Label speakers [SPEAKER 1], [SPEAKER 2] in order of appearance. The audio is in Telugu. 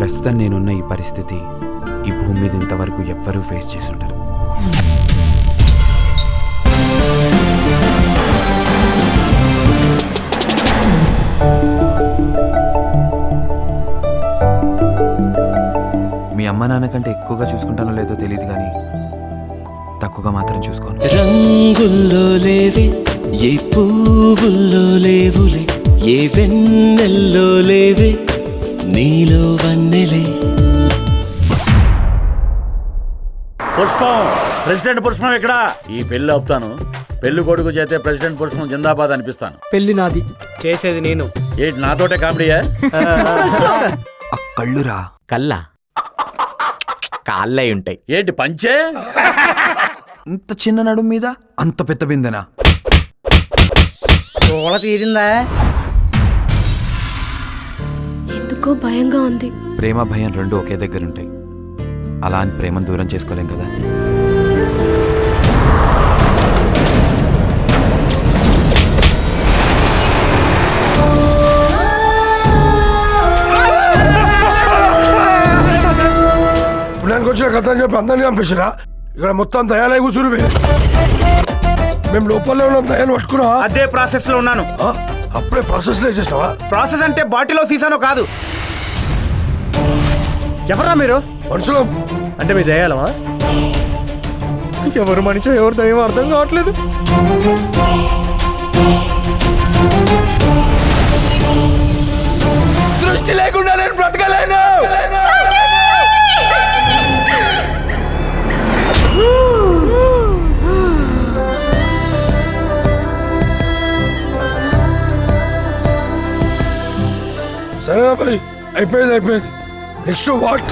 [SPEAKER 1] ప్రస్తుతం నేనున్న ఈ పరిస్థితి ఈ భూమి మీద ఇంతవరకు ఎవ్వరూ ఫేస్ చేసి ఉండరు. మీ అమ్మ నాన్న కంటే ఎక్కువగా చూసుకుంటానో లేదో తెలియదు కానీ తక్కువగా మాత్రం చూసుకోను.
[SPEAKER 2] రంగుల్లో లేవే ఏ పువ్వుల్లో లేవులే, ఏ వెన్నెల్లో లేవే నీలో వన్నెలే.
[SPEAKER 3] పుష్పం, ప్రెసిడెంట్ పుష్పం ఇక్కడ. ఈ పెళ్లి ఆపుతాను. పెళ్లి కొడుకు చేతే ప్రెసిడెంట్ పుష్పం జిందాబాద్ అనిపిస్తాను.
[SPEAKER 4] పెళ్లి నాది, చేసేది నేను.
[SPEAKER 3] ఏంటి నాతోటే కామెడీయా?
[SPEAKER 1] ఆ కళ్ళురా.
[SPEAKER 4] కల్లా కాళ్ళై ఉంటాయి.
[SPEAKER 3] ఏంటి పంచే?
[SPEAKER 1] ఇంత చిన్న నడుము మీద అంత పెద్ద బిందెనా?
[SPEAKER 3] తోళ తీరిందా?
[SPEAKER 5] ఎందుకో భయంగా ఉంది.
[SPEAKER 1] ప్రేమ భయం రెండు ఒకే దగ్గర ఉంటాయి. అలా అని ప్రేమను దూరం చేసుకోలేం కదా.
[SPEAKER 6] పుణ్యానికి వచ్చిన కథ అని చెప్పి అందరినీ చంపేసినా ఇక్కడ మొత్తం దయాలే కూర్చుని మేము లోపలే ఉన్నాం. దయాలు పట్టుకున్నా.
[SPEAKER 3] అదే ప్రాసెస్ లో ఉన్నాను.
[SPEAKER 6] అప్పుడే ప్రాసెస్ లో చేసినావా?
[SPEAKER 3] ప్రాసెస్ అంటే బాటిలో సీసానో కాదు. ఎవరా మీరు?
[SPEAKER 6] మనుషులు
[SPEAKER 4] అంటే మీ దయాలమా? ఎవరు మనిషో ఎవరు దయ్యం అర్థం కావట్లేదు.
[SPEAKER 2] దృష్టి లేకుండా నేను బ్రతకలేను.
[SPEAKER 6] సరేనా భాయ్, అయిపోయింది. Next what?